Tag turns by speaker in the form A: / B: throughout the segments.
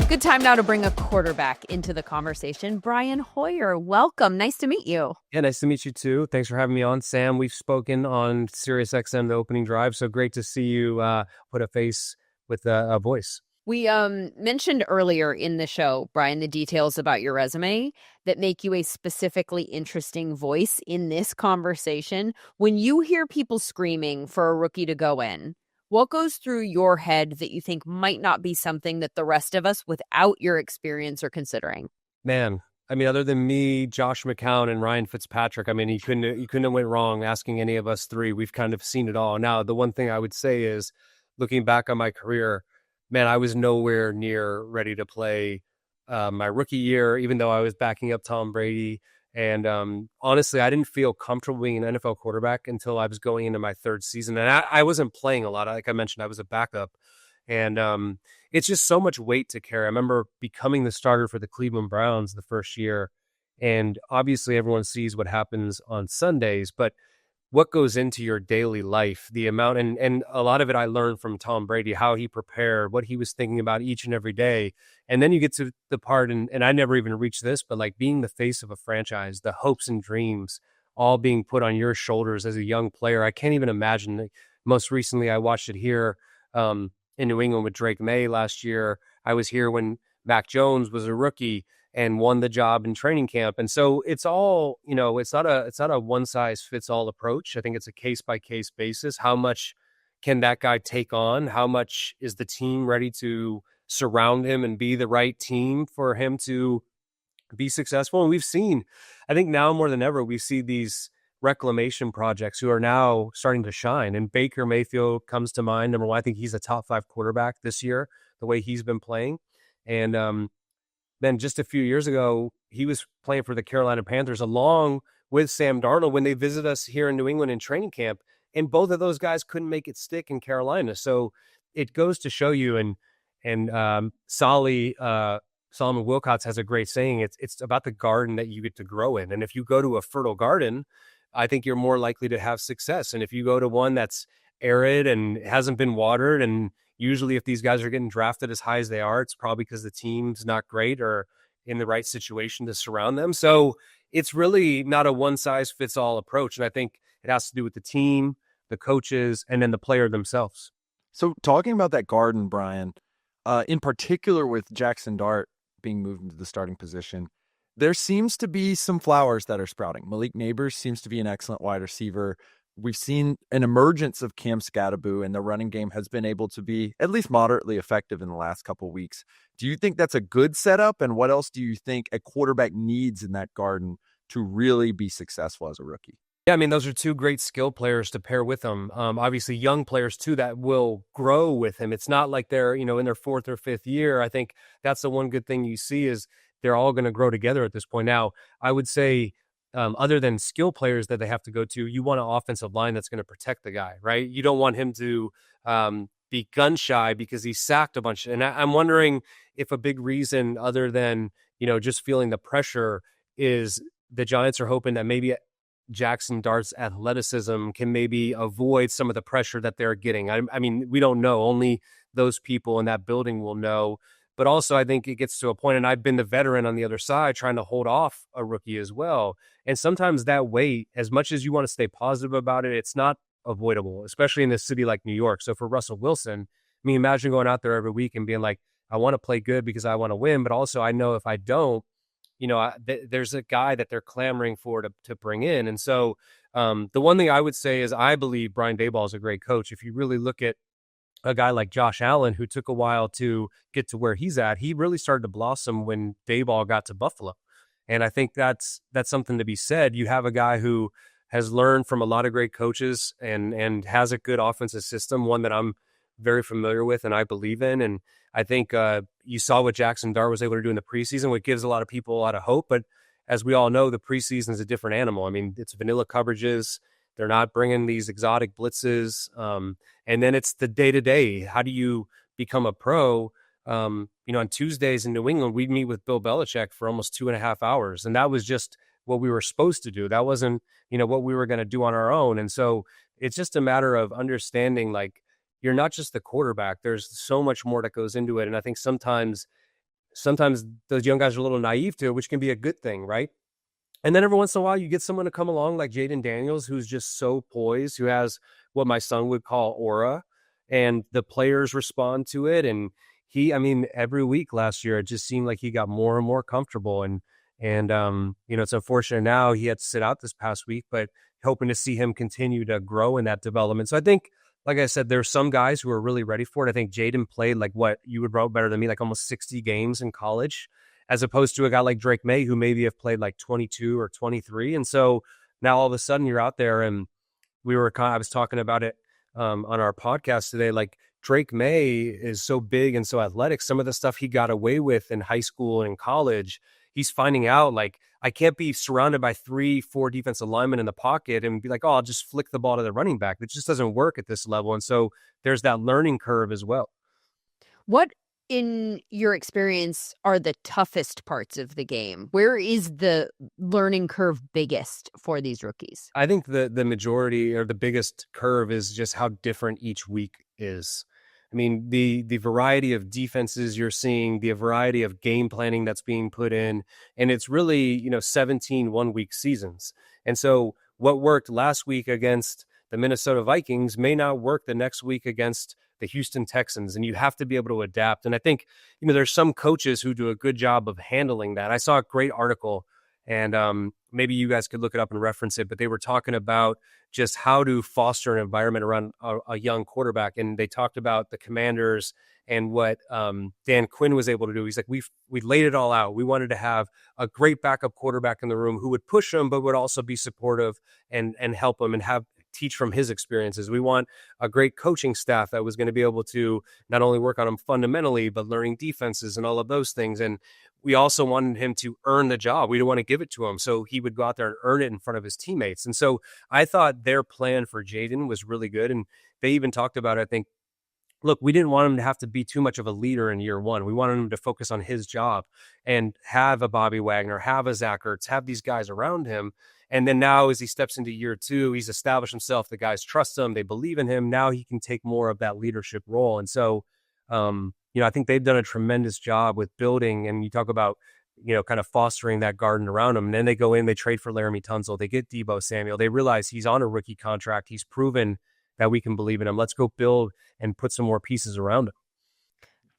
A: Good time now to bring a quarterback into the conversation. Brian Hoyer, welcome. Nice to meet you.
B: Yeah, nice to meet you too. Thanks for having me on, Sam. We've spoken on SiriusXM, the opening drive, so great to see you put a face with a voice.
A: We mentioned earlier in the show, Brian, the details about your resume that make you a specifically interesting voice in this conversation. When you hear people screaming for a rookie to go in, what goes through your head that you think might not be something that the rest of us without your experience are considering?
B: Man, I mean, other than me, Josh McCown, and Ryan Fitzpatrick, I mean, you couldn't have went wrong asking any of us three. We've kind of seen it all. Now, the one thing I would say is, looking back on my career, man, I was nowhere near ready to play my rookie year, even though I was backing up Tom Brady. And honestly, I didn't feel comfortable being an NFL quarterback until I was going into my third season. And I wasn't playing a lot. Like I mentioned, I was a backup. And it's just so much weight to carry. I remember becoming the starter for the Cleveland Browns the first year. And obviously, everyone sees what happens on Sundays. But what goes into your daily life, the amount, and a lot of it I learned from Tom Brady, how he prepared, what he was thinking about each and every day. And then you get to the part, and I never even reached this, but like being the face of a franchise, the hopes and dreams all being put on your shoulders as a young player. I can't even imagine. Most recently, I watched it here in New England with Drake May last year. I was here when Mac Jones was a rookie and won the job in training camp. And so it's all, it's not a one size fits all approach. I think it's a case by case basis. How much can that guy take on? How much is the team ready to surround him and be the right team for him to be successful? And we've seen, I think now more than ever, we see these reclamation projects who are now starting to shine. And Baker Mayfield comes to mind. Number one, I think he's a top 5 quarterback this year, the way he's been playing. And, then just a few years ago, he was playing for the Carolina Panthers along with Sam Darnold when they visit us here in New England in training camp. And both of those guys couldn't make it stick in Carolina. So it goes to show you, and Solomon Wilcots has a great saying, it's about the garden that you get to grow in. And if you go to a fertile garden, I think you're more likely to have success. And if you go to one that's arid and hasn't been watered, and usually if these guys are getting drafted as high as they are, it's probably because the team's not great or in the right situation to surround them. So it's really not a one-size-fits-all approach. And I think it has to do with the team, the coaches, and then the player themselves.
C: So talking about that garden, Brian, in particular with Jackson Dart being moved into the starting position, there seems to be some flowers that are sprouting. Malik Neighbors seems to be an excellent wide receiver. We've seen an emergence of Cam Scatteraboo, and the running game has been able to be at least moderately effective in the last couple of weeks. Do you think that's a good setup? And what else do you think a quarterback needs in that garden to really be successful as a rookie?
B: Yeah, I mean, those are two great skill players to pair with him. Obviously, young players, too, that will grow with him. It's not like they're, in their 4th or 5th year. I think that's the one good thing you see is they're all going to grow together at this point. Now, I would say, other than skill players that they have to go to, you want an offensive line that's going to protect the guy, right? You don't want him to be gun shy because he sacked a bunch. And I'm wondering if a big reason other than, just feeling the pressure is the Giants are hoping that maybe Jackson Dart's athleticism can maybe avoid some of the pressure that they're getting. I mean, we don't know. Only those people in that building will know. But also, I think it gets to a point, and I've been the veteran on the other side trying to hold off a rookie as well. And sometimes that weight, as much as you want to stay positive about it, it's not avoidable, especially in a city like New York. So for Russell Wilson, I mean, imagine going out there every week and being like, I want to play good because I want to win. But also, I know if I don't, there's a guy that they're clamoring for to bring in. And so the one thing I would say is I believe Brian Daboll is a great coach. If you really look at a guy like Josh Allen, who took a while to get to where he's at, he really started to blossom when Daboll got to Buffalo. And I think that's something to be said. You have a guy who has learned from a lot of great coaches and has a good offensive system, one that I'm very familiar with and I believe in. And I think you saw what Jackson Dart was able to do in the preseason, which gives a lot of people a lot of hope. But as we all know, the preseason is a different animal. I mean, it's vanilla coverages. They're not bringing these exotic blitzes. And then it's the day-to-day. How do you become a pro? On Tuesdays in New England, we'd meet with Bill Belichick for almost 2.5 hours. And that was just what we were supposed to do. That wasn't, what we were going to do on our own. And so it's just a matter of understanding, like, you're not just the quarterback. There's so much more that goes into it. And I think sometimes sometimes those young guys are a little naive to it, which can be a good thing, right? And then every once in a while, you get someone to come along like Jaden Daniels, who's just so poised, who has what my son would call aura, and the players respond to it. And I mean, every week last year, it just seemed like he got more and more comfortable. It's unfortunate now he had to sit out this past week, but hoping to see him continue to grow in that development. So I think, like I said, there's some guys who are really ready for it. I think Jaden played like what you would wrote better than me, like almost 60 games in college, as opposed to a guy like Drake May, who maybe have played like 22 or 23. And so now all of a sudden you're out there, and I was talking about it on our podcast today. Like, Drake May is so big and so athletic. Some of the stuff he got away with in high school and in college, he's finding out, like, I can't be surrounded by 3-4 defensive linemen in the pocket and be like, oh, I'll just flick the ball to the running back. It just doesn't work at this level. And so there's that learning curve as well.
A: What, in your experience, are the toughest parts of the game? Where is the learning curve biggest for these rookies?
B: I think the majority, or the biggest curve, is just how different each week is. I mean, the variety of defenses you're seeing, the variety of game planning that's being put in, and it's really, 17 one-week seasons. And so what worked last week against the Minnesota Vikings may not work the next week against the Houston Texans, and you have to be able to adapt. And I think, there's some coaches who do a good job of handling that. I saw a great article, and maybe you guys could look it up and reference it, but they were talking about just how to foster an environment around a young quarterback. And they talked about the Commanders and what Dan Quinn was able to do. He's like, we laid it all out. We wanted to have a great backup quarterback in the room who would push him, but would also be supportive and help him and teach from his experiences. We want a great coaching staff that was going to be able to not only work on him fundamentally, but learning defenses and all of those things. And we also wanted him to earn the job. We didn't want to give it to him, so he would go out there and earn it in front of his teammates. And so I thought their plan for Jaden was really good. And they even talked about, I think, look, we didn't want him to have to be too much of a leader in year one. We wanted him to focus on his job and have a Bobby Wagner, have a Zach Ertz, have these guys around him. And then now, as he steps into year two, he's established himself. The guys trust him. They believe in him. Now he can take more of that leadership role. And so, I think they've done a tremendous job with building. And you talk about, kind of fostering that garden around him. And then they go in, they trade for Laramie Tunsil. They get Deebo Samuel. They realize he's on a rookie contract. He's proven that we can believe in him. Let's go build and put some more pieces around him.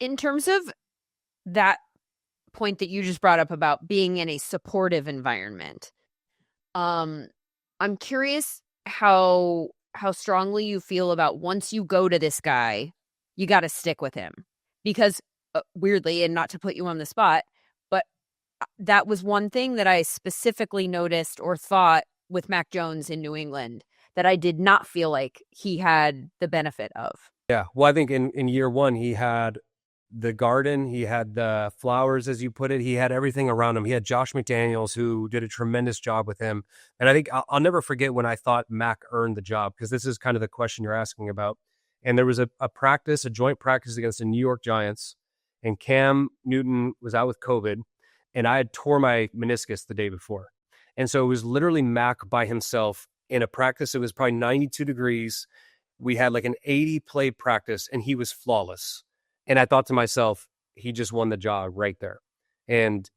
A: In terms of that point that you just brought up about being in a supportive environment, I'm curious how strongly you feel about, once you go to this guy, you got to stick with him. Because weirdly, and not to put you on the spot, but that was one thing that I specifically noticed or thought with Mac Jones in New England that I did not feel like he had the benefit of.
B: Yeah. Well, I think in year one, he had the garden, he had the flowers, as you put it. He had everything around him. He had Josh McDaniels, who did a tremendous job with him. And I think I'll never forget when I thought Mac earned the job, because this is kind of the question you're asking about. And there was a joint practice against the New York Giants, and Cam Newton was out with COVID, and I had tore my meniscus the day before. And so it was literally Mac by himself in a practice. It was probably 92 degrees. We had like an 80 play practice, and he was flawless. And I thought to myself, he just won the job right there. And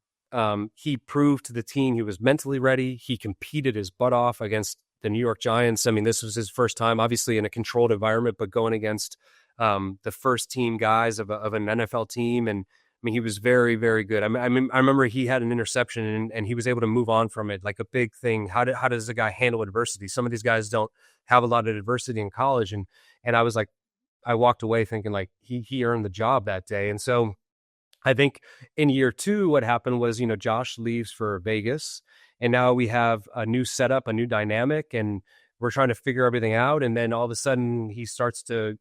B: he proved to the team he was mentally ready. He competed his butt off against the New York Giants. I mean, this was his first time, obviously, in a controlled environment, but going against the first team guys of an NFL team. And I mean, he was very, very good. I remember he had an interception, and he was able to move on from it, like a big thing. How does a guy handle adversity? Some of these guys don't have a lot of adversity in college. And I was like, I walked away thinking like he earned the job that day. And so I think in year two, what happened was, Josh leaves for Vegas, and now we have a new setup, a new dynamic, and we're trying to figure everything out. And then all of a sudden he starts to,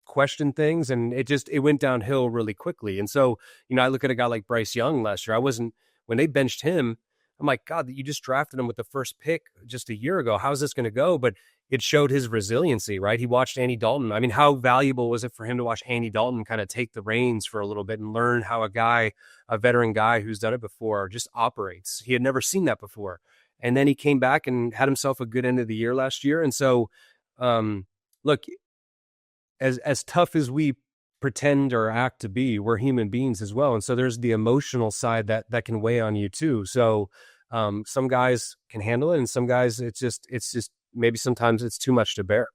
B: question things, and it went downhill really quickly. And so, I look at a guy like Bryce Young last year. When they benched him, I'm like, God, you just drafted him with the first pick just a year ago. How's this going to go? But it showed his resiliency, right? He watched Andy Dalton. I mean, how valuable was it for him to watch Andy Dalton kind of take the reins for a little bit and learn how a veteran guy who's done it before, just operates? He had never seen that before. And then he came back and had himself a good end of the year last year. And so, look, as tough as we pretend or act to be. We're human beings as well. And so there's the emotional side that can weigh on you too. So some guys can handle it, and some guys it's just maybe sometimes it's too much to bear.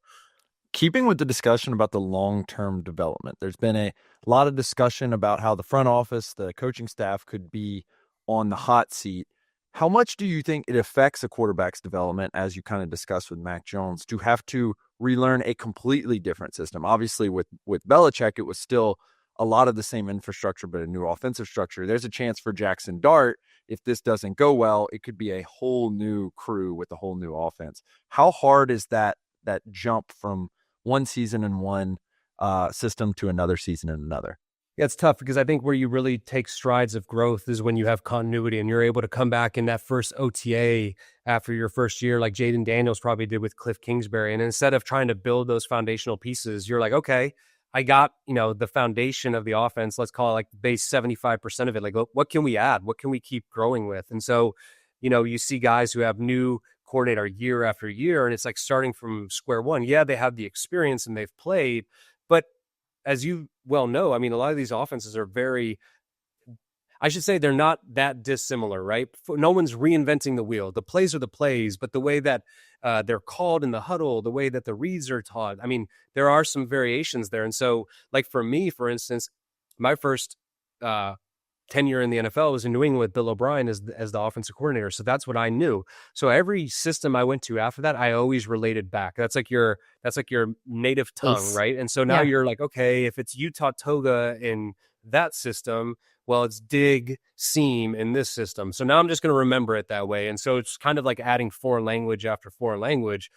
C: Keeping with the discussion about the long-term development, there's been a lot of discussion about how the front office, the coaching staff could be on the hot seat. How much do you think it affects a quarterback's development, as you kind of discussed with Mac Jones, to have to relearn a completely different system? Obviously, with Belichick, it was still a lot of the same infrastructure, but a new offensive structure. There's a chance for Jackson Dart, if this doesn't go well, it could be a whole new crew with a whole new offense. How hard is that jump from one season in one system to another season in another?
B: Yeah, it's tough because I think where you really take strides of growth is when you have continuity and you're able to come back in that first OTA after your first year, like Jaden Daniels probably did with Cliff Kingsbury. And instead of trying to build those foundational pieces, you're like, okay, I got, the foundation of the offense, let's call it like base 75% of it. Like, what can we add? What can we keep growing with? And so, you see guys who have new coordinator year after year, and it's like starting from square one. Yeah, they have the experience and they've played, but as you well know, I mean, a lot of these offenses are they're not that dissimilar, right? No one's reinventing the wheel. The plays are the plays, but the way that they're called in the huddle, the way that the reads are taught, I mean, there are some variations there. And so, like for me, for instance, my first tenure in the NFL was in New England with Bill O'Brien as the offensive coordinator. So that's what I knew. So every system I went to after that, I always related back. That's like your native tongue, right? And so now you're like, okay, if it's Utah Toga in that system, well, it's dig seam in this system. So now I'm just going to remember it that way. And so it's kind of like adding foreign language after foreign language.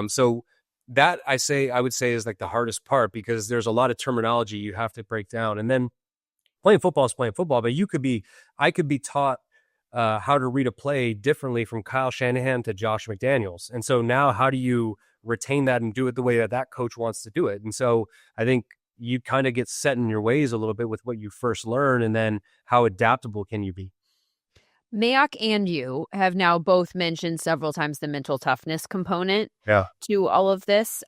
B: So that I would say is like the hardest part, because there's a lot of terminology you have to break down. And then playing football is playing football, but I could be taught how to read a play differently from Kyle Shanahan to Josh McDaniels. And so now how do you retain that and do it the way that coach wants to do it? And so I think you kind of get set in your ways a little bit with what you first learn, and then how adaptable can you be?
A: Mayock and you have now both mentioned several times the mental toughness component to all of this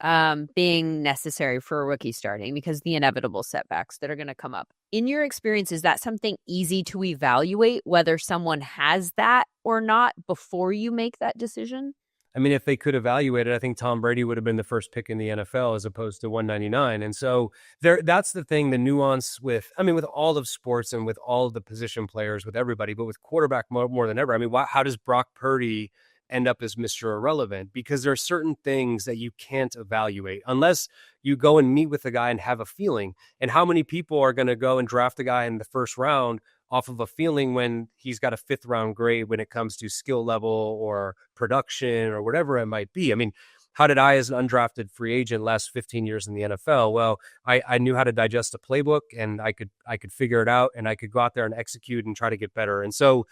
A: being necessary for a rookie starting, because the inevitable setbacks that are going to come up. In your experience, is that something easy to evaluate, whether someone has that or not, before you make that decision?
B: I mean, if they could evaluate it, I think Tom Brady would have been the first pick in the NFL as opposed to 199. And so that's the thing, the nuance with all of sports and with all of the position players, with everybody, but with quarterback more than ever. I mean, how does Brock Purdy end up as Mr. Irrelevant? Because there are certain things that you can't evaluate unless you go and meet with the guy and have a feeling. And how many people are going to go and draft the guy in the first round off of a feeling when he's got a 5th round grade when it comes to skill level or production or whatever it might be? I mean, how did I, as an undrafted free agent, last 15 years in the NFL? Well, I knew how to digest a playbook, and I could figure it out, and I could go out there and execute and try to get better. And so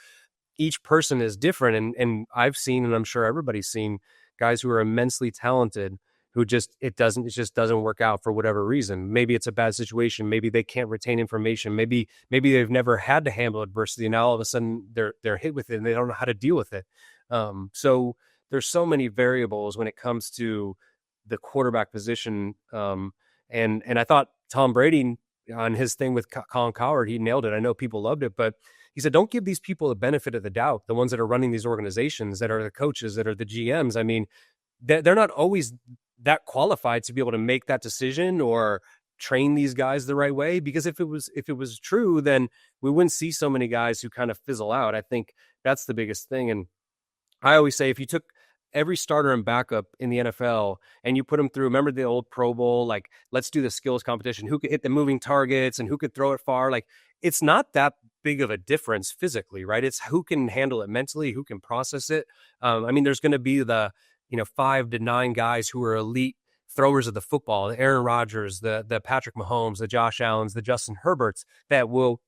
B: each person is different. And I've seen, and I'm sure everybody's seen, guys who are immensely talented who it just doesn't work out for whatever reason. Maybe it's a bad situation. Maybe they can't retain information. Maybe they've never had to handle adversity. And now all of a sudden they're hit with it and they don't know how to deal with it. So there's so many variables when it comes to the quarterback position. And I thought Tom Brady, on his thing with Colin Cowherd, he nailed it. I know people loved it, but he said, don't give these people the benefit of the doubt. The ones that are running these organizations, that are the coaches, that are the GMs. I mean, they're not always that qualified to be able to make that decision or train these guys the right way. Because if it was true, then we wouldn't see so many guys who kind of fizzle out. I think that's the biggest thing. And I always say, if you took every starter and backup in the NFL and you put them through, remember the old Pro Bowl, like, let's do the skills competition, who could hit the moving targets and who could throw it far. Like, it's not that big of a difference physically, right? It's who can handle it mentally, who can process it. There's going to be the 5 to 9 guys who are elite throwers of the football, the Aaron Rodgers, the Patrick Mahomes, the Josh Allens, the Justin Herberts, that will,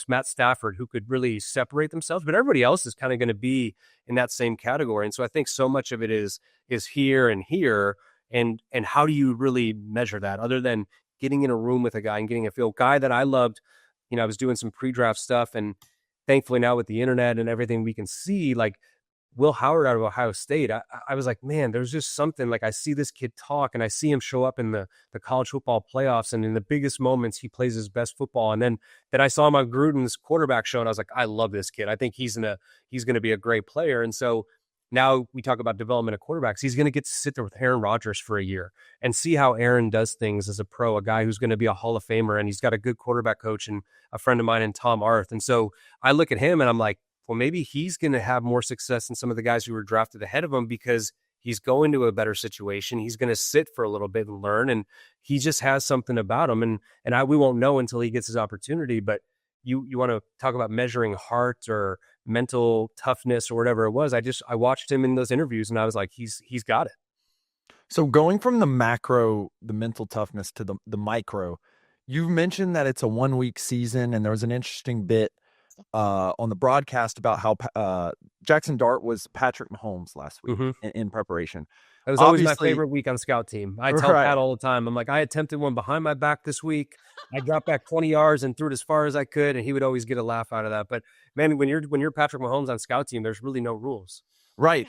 B: Matt Stafford, who could really separate themselves, but everybody else is kind of going to be in that same category. And so I think so much of it is here and here. And how do you really measure that other than getting in a room with a guy and getting a feel? Guy that I loved, I was doing some pre-draft stuff, and thankfully now with the internet and everything, we can see, like, Will Howard out of Ohio State, I was like, man, there's just something, like I see this kid talk and I see him show up in the college football playoffs, and in the biggest moments he plays his best football. And then I saw him on Gruden's quarterback show, and I was like, I love this kid. I think he's gonna be a great player. And so now we talk about development of quarterbacks. He's going to get to sit there with Aaron Rodgers for a year and see how Aaron does things as a pro, a guy who's going to be a Hall of Famer, and he's got a good quarterback coach and a friend of mine in Tom Arth. And so I look at him and I'm like, well, maybe he's going to have more success than some of the guys who were drafted ahead of him, because he's going to a better situation. He's going to sit for a little bit and learn, and he just has something about him. And we won't know until he gets his opportunity. But you want to talk about measuring heart or mental toughness or whatever it was. I watched him in those interviews and I was like, he's got it.
C: So going from the macro, the mental toughness, to the micro, you mentioned that it's a 1-week season, and there was an interesting bit on the broadcast about how Jackson Dart was Patrick Mahomes last week in preparation.
B: It was always my favorite week on scout team. I tell Pat all the time, I'm like, I attempted one behind my back this week. I dropped back 20 yards and threw it as far as I could, and he would always get a laugh out of that. But man, when you're Patrick Mahomes on scout team, there's really no rules.
C: Right.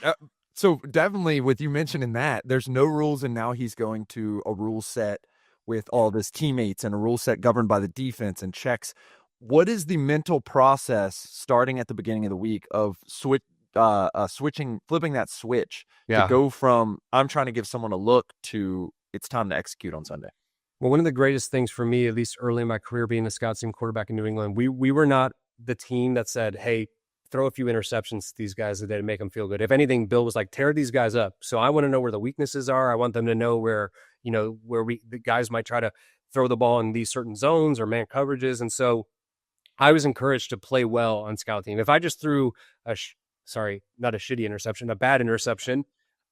C: So definitely with you mentioning that, there's no rules, and now he's going to a rule set with all of his teammates and a rule set governed by the defense and checks. What is the mental process starting at the beginning of the week of flipping that switch to go from I'm trying to give someone a look to it's time to execute on Sunday?
B: Well, one of the greatest things for me, at least early in my career being a scout team quarterback in New England, we were not the team that said, hey, throw a few interceptions to these guys today to make them feel good. If anything, Bill was like, tear these guys up. So I want to know where the weaknesses are. I want them to know where the guys might try to throw the ball in these certain zones or man coverages. And so I was encouraged to play well on scout team. If I just threw not a shitty interception, a bad interception,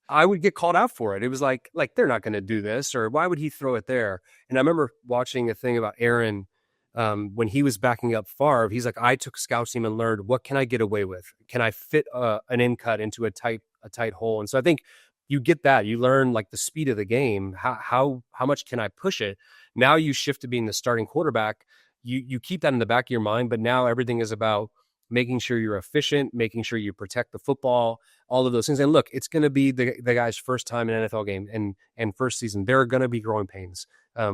B: I would get called out for it. It was like they're not going to do this, or why would he throw it there? And I remember watching a thing about Aaron when he was backing up Favre. He's like, I took scout team and learned, what can I get away with? Can I fit an in cut into a tight hole? And so I think you get that. You learn like the speed of the game. How much can I push it? Now you shift to being the starting quarterback. You keep that in the back of your mind, but now everything is about making sure you're efficient, making sure you protect the football, all of those things. And look, it's going to be the guy's first time in an NFL game and first season. There are going to be growing pains.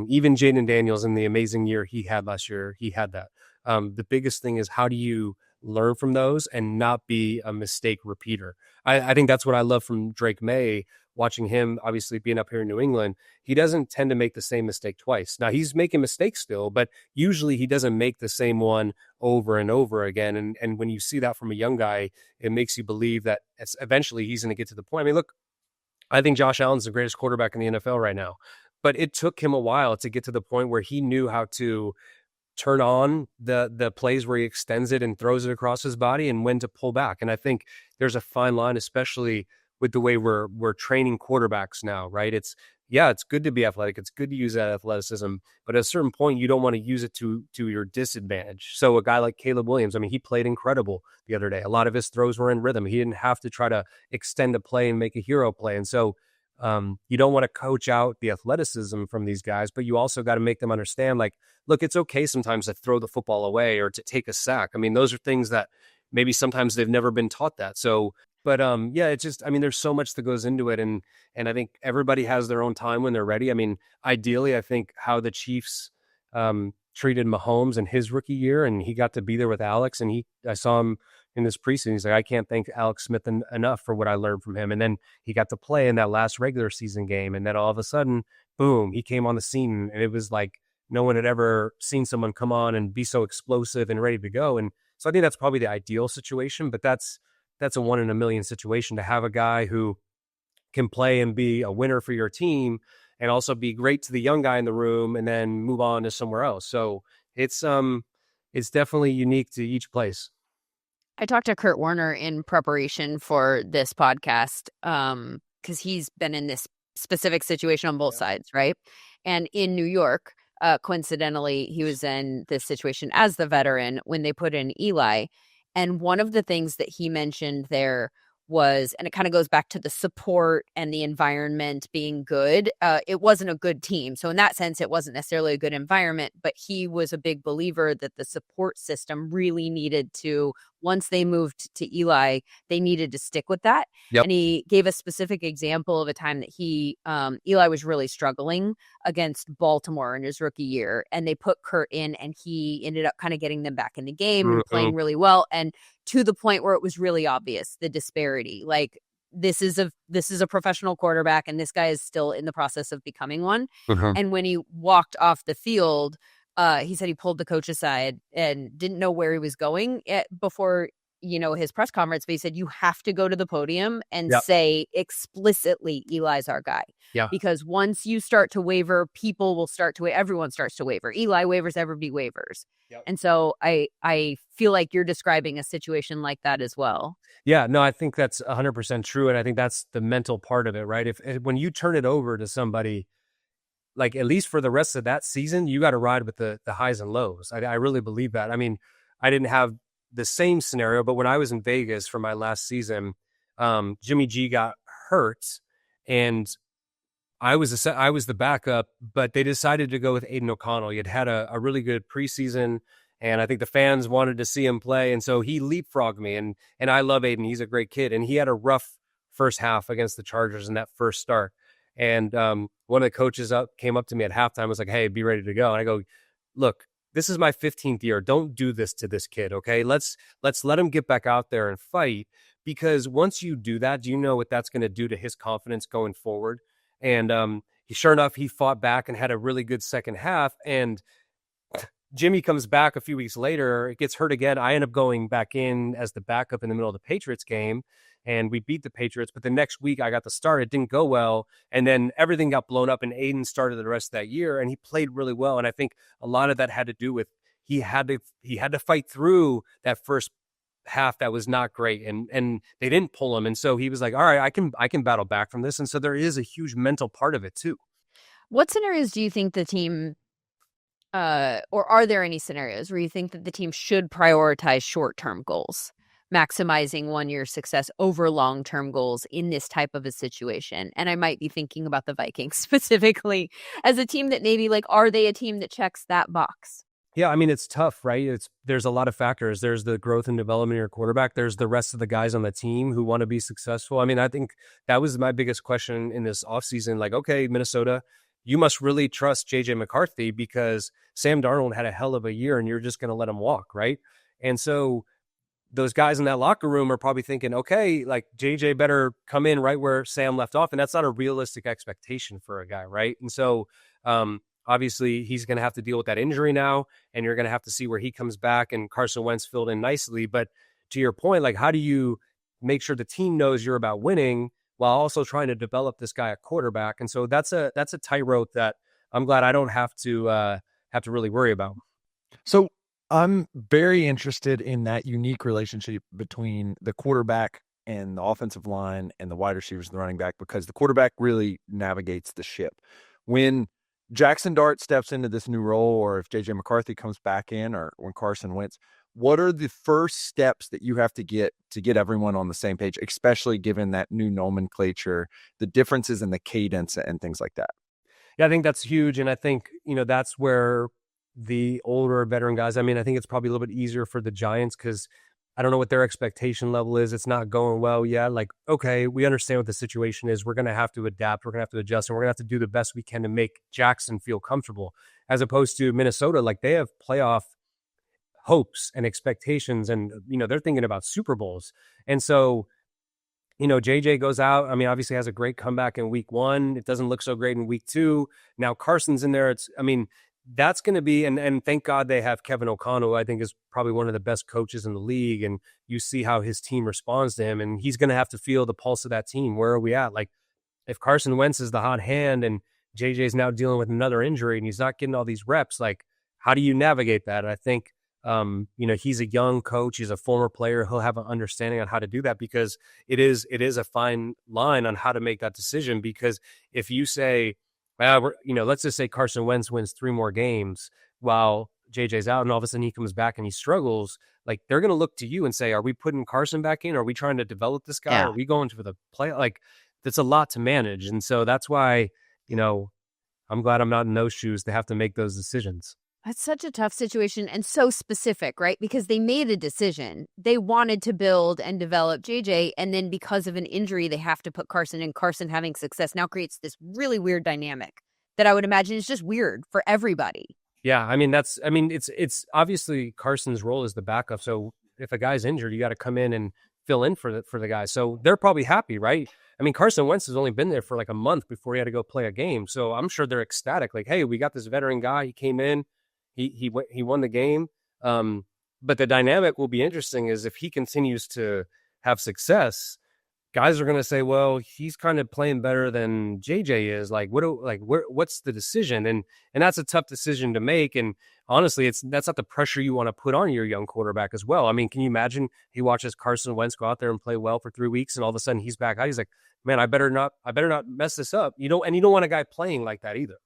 B: Even Jaden Daniels, in the amazing year he had last year, he had that. The biggest thing is, how do you learn from those and not be a mistake repeater? I think that's what I love from Drake May, watching him, obviously being up here in New England. He doesn't tend to make the same mistake twice. Now, he's making mistakes still, but usually he doesn't make the same one over and over again. And when you see that from a young guy, it makes you believe that eventually he's going to get to the point. I mean, look, I think Josh Allen's the greatest quarterback in the NFL right now, but it took him a while to get to the point where he knew how to turn on the plays where he extends it and throws it across his body, and when to pull back. And I think there's a fine line, especially with the way we're training quarterbacks now, right? It's good to be athletic. It's good to use that athleticism, but at a certain point, you don't want to use it to your disadvantage. So a guy like Caleb Williams, I mean, he played incredible the other day. A lot of his throws were in rhythm. He didn't have to try to extend a play and make a hero play. And so you don't want to coach out the athleticism from these guys, but you also got to make them understand, like, look, it's okay sometimes to throw the football away or to take a sack. I mean, those are things that maybe sometimes they've never been taught that. So, but it's just, I mean, there's so much that goes into it. And I think everybody has their own time when they're ready. I mean, ideally, I think how the Chiefs treated Mahomes in his rookie year, and he got to be there with Alex, and I saw him in this preseason. He's like, I can't thank Alex Smith enough for what I learned from him. And then he got to play in that last regular season game. And then all of a sudden, boom, he came on the scene, and it was like no one had ever seen someone come on and be so explosive and ready to go. And so I think that's probably the ideal situation, but that's a 1 in a million situation, to have a guy who can play and be a winner for your team and also be great to the young guy in the room and then move on to somewhere else. So it's definitely unique to each place.
A: I talked to Kurt Warner in preparation for this podcast because he's been in this specific situation on both sides, right? And in New York, coincidentally, he was in this situation as the veteran when they put in Eli. And one of the things that he mentioned there was, and it kind of goes back to the support and the environment being good. It wasn't a good team. So in that sense, it wasn't necessarily a good environment, but he was a big believer that the support system really needed to once they moved to Eli, they needed to stick with that.
B: Yep.
A: And he gave a specific example of a time that Eli was really struggling against Baltimore in his rookie year, and they put Kurt in, and he ended up kind of getting them back in the game and playing really well, and to the point where it was really obvious the disparity. Like, this is a professional quarterback, and this guy is still in the process of becoming one. And when he walked off the field, he said he pulled the coach aside and didn't know where he was going before his press conference, but he said, you have to go to the podium and say explicitly, Eli's our guy.
B: Yeah.
A: Because once you start to waver, people will start to everyone starts to waver. Eli wavers, everybody wavers. Yep. And so I feel like you're describing a situation like that as well.
B: Yeah, no, I think that's 100% true. And I think that's the mental part of it, right? When you turn it over to somebody, like, at least for the rest of that season, you got to ride with the highs and lows. I really believe that. I mean, I didn't have the same scenario, but when I was in Vegas for my last season, Jimmy G got hurt, and I was the backup, but they decided to go with Aiden O'Connell. He had a really good preseason, and I think the fans wanted to see him play, and so he leapfrogged me. And I love Aiden; he's a great kid, and he had a rough first half against the Chargers in that first start. And one of the coaches came up to me at halftime and was like, "Hey, be ready to go." And I go, "Look, this is my 15th year. Don't do this to this kid, okay? Let's let him get back out there and fight, because once you do that, do you know what that's going to do to his confidence going forward?" And sure enough, he fought back and had a really good second half. And Jimmy comes back a few weeks later, gets hurt again. I end up going back in as the backup in the middle of the Patriots game, and we beat the Patriots. But the next week I got the start. It didn't go well, and then everything got blown up, and Aiden started the rest of that year, and he played really well. And I think a lot of that had to do with he had to fight through that first half that was not great, and they didn't pull him. And so he was like, all right, I can battle back from this. And so there is a huge mental part of it too.
A: What scenarios do you think the team or are there any scenarios where you think that the team should prioritize short-term goals, maximizing one-year success over long-term goals in this type of a situation? And I might be thinking about the Vikings specifically as a team that maybe, like, are they a team that checks that box?
B: Yeah, I mean, it's tough, right? There's a lot of factors. There's the growth and development of your quarterback. There's the rest of the guys on the team who want to be successful. I mean, I think that was my biggest question in this offseason. Like, okay, Minnesota, you must really trust J.J. McCarthy, because Sam Darnold had a hell of a year and you're just going to let him walk, right? And so those guys in that locker room are probably thinking, okay, like, J.J. better come in right where Sam left off. And that's not a realistic expectation for a guy, right? And so obviously he's going to have to deal with that injury now, and you're going to have to see where he comes back, and Carson Wentz filled in nicely. But to your point, like, how do you make sure the team knows you're about winning while also trying to develop this guy at quarterback? And so that's a tightrope that I'm glad I don't have to really worry about.
C: So I'm very interested in that unique relationship between the quarterback and the offensive line and the wide receivers and the running back, because the quarterback really navigates the ship. When Jackson Dart steps into this new role, or if J.J. McCarthy comes back in, or when Carson Wentz, what are the first steps that you have to get everyone on the same page, especially given that new nomenclature, the differences in the cadence and things like that?
B: Yeah, I think that's huge. And I think, that's where the older veteran guys, I mean, I think it's probably a little bit easier for the Giants, because I don't know what their expectation level is. It's not going well yet. Like, okay, we understand what the situation is. We're going to have to adapt. We're going to have to adjust, and we're going to have to do the best we can to make Jackson feel comfortable, as opposed to Minnesota. Like, they have playoff hopes and expectations, and, they're thinking about Super Bowls. And so, JJ goes out. I mean, obviously has a great comeback in week 1. It doesn't look so great in week 2. Now Carson's in there. That's going to be, and thank God they have Kevin O'Connell, who I think is probably one of the best coaches in the league. And you see how his team responds to him, and he's going to have to feel the pulse of that team. Where are we at? Like, if Carson Wentz is the hot hand and JJ's now dealing with another injury and he's not getting all these reps, like, how do you navigate that? And I think, he's a young coach. He's a former player. He'll have an understanding on how to do that, because it is a fine line on how to make that decision. Because if you say, let's just say Carson Wentz wins 3 more games while JJ's out, and all of a sudden he comes back and he struggles, like, they're going to look to you and say, are we putting Carson back in? Are we trying to develop this guy?
A: Yeah.
B: Are we going for the play? Like, that's a lot to manage. And so that's why, I'm glad I'm not in those shoes to have to make those decisions.
A: That's such a tough situation and so specific, right? Because they made a decision. They wanted to build and develop JJ, and then because of an injury, they have to put Carson in. Carson having success now creates this really weird dynamic that I would imagine is just weird for everybody.
B: Yeah, it's obviously Carson's role is the backup. So if a guy's injured, you got to come in and fill in for the guy. So they're probably happy, right? I mean, Carson Wentz has only been there for like a month before he had to go play a game. So I'm sure they're ecstatic. Like, hey, we got this veteran guy. He came in, he won the game. But the dynamic will be interesting is if he continues to have success, guys are going to say, well, he's kind of playing better than JJ is. Like, what's the decision? And that's a tough decision to make. And honestly, that's not the pressure you want to put on your young quarterback as well. I mean, can you imagine he watches Carson Wentz go out there and play well for 3 weeks and all of a sudden he's back out? He's like, man, I better not mess this up. You don't want a guy playing like that either.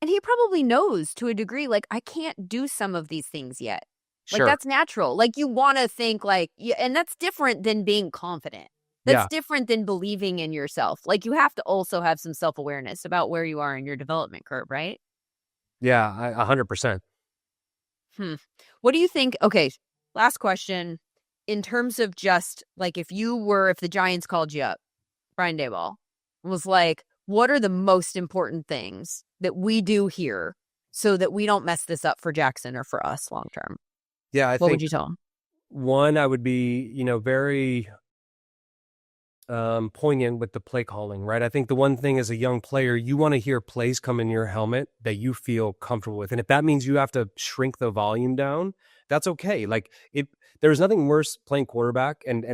A: And he probably knows to a degree, like, I can't do some of these things yet. Like,
B: Sure.
A: that's natural. Like, you want to think like, yeah, and that's different than being confident. That's different than believing in yourself. Like, you have to also have some self-awareness about where you are in your development curve, right?
B: Yeah, 100%.
A: What do you think? Okay, last question. In terms of just, like, if the Giants called you up, Brian Daboll, was like, what are the most important things that we do here so that we don't mess this up for Jackson or for us long term?
B: Yeah,
A: What would you tell him?
B: One, I would be, very poignant with the play calling, right? I think the one thing as a young player, you want to hear plays come in your helmet that you feel comfortable with. And if that means you have to shrink the volume down, that's okay. Like, there's nothing worse playing quarterback. And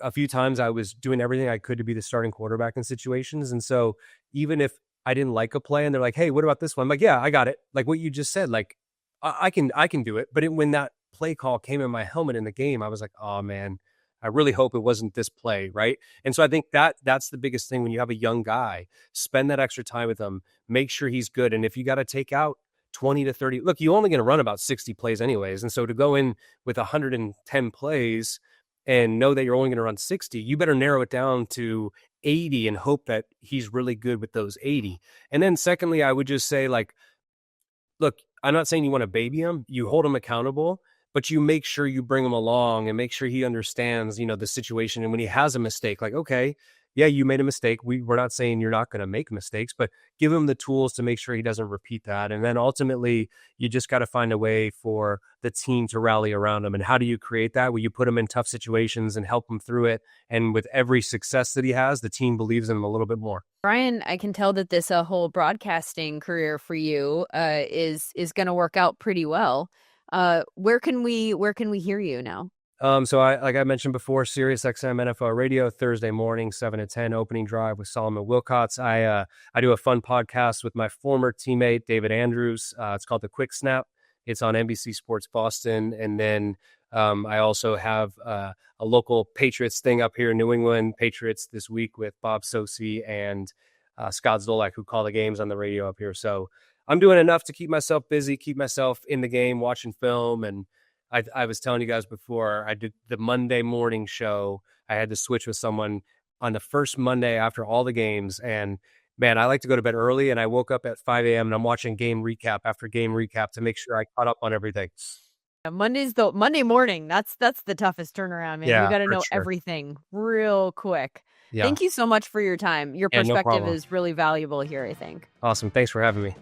B: a few times I was doing everything I could to be the starting quarterback in situations. And so even if I didn't like a play and they're like, hey, what about this one? I'm like, yeah, I got it. Like what you just said, like I can do it. But when that play call came in my helmet in the game, I was like, oh man, I really hope it wasn't this play, right? And so I think that's the biggest thing when you have a young guy. Spend that extra time with him. Make sure he's good. And if you got to take out 20 to 30, look, you're only going to run about 60 plays anyways. And so to go in with 110 plays and know that you're only going to run 60, you better narrow it down to 80 and hope that he's really good with those 80. And then secondly, I would just say, like, look, I'm not saying you want to baby him. You hold him accountable, but you make sure you bring him along and make sure he understands, the situation. And when he has a mistake, like, okay, yeah, you made a mistake. We're not saying you're not going to make mistakes, but give him the tools to make sure he doesn't repeat that. And then ultimately, you just got to find a way for the team to rally around him. And how do you create that? Well, you put him in tough situations and help him through it. And with every success that he has, the team believes in him a little bit more.
A: Brian, I can tell that this whole broadcasting career for you is going to work out pretty well. Where can we hear you now?
B: So like I mentioned before, Sirius XM NFL Radio, Thursday morning, 7 to 10, opening drive with Solomon Wilcots. I do a fun podcast with my former teammate, David Andrews. It's called The Quick Snap. It's on NBC Sports Boston. And then I also have a local Patriots thing up here in New England, Patriots This Week with Bob Sosi and Scott Zolak, who call the games on the radio up here. So I'm doing enough to keep myself busy, keep myself in the game, watching film. And I was telling you guys before, I did the Monday morning show. I had to switch with someone on the first Monday after all the games. And man, I like to go to bed early. And I woke up at 5 a.m. and I'm watching game recap after game recap to make sure I caught up on everything.
A: Monday morning. That's the toughest turnaround, man.
B: Yeah,
A: you got to know
B: sure.
A: everything real quick.
B: Yeah.
A: Thank you so much for your time. Your
B: Yeah, no
A: perspective
B: problem.
A: is really valuable here, I think.
B: Awesome. Thanks for having me.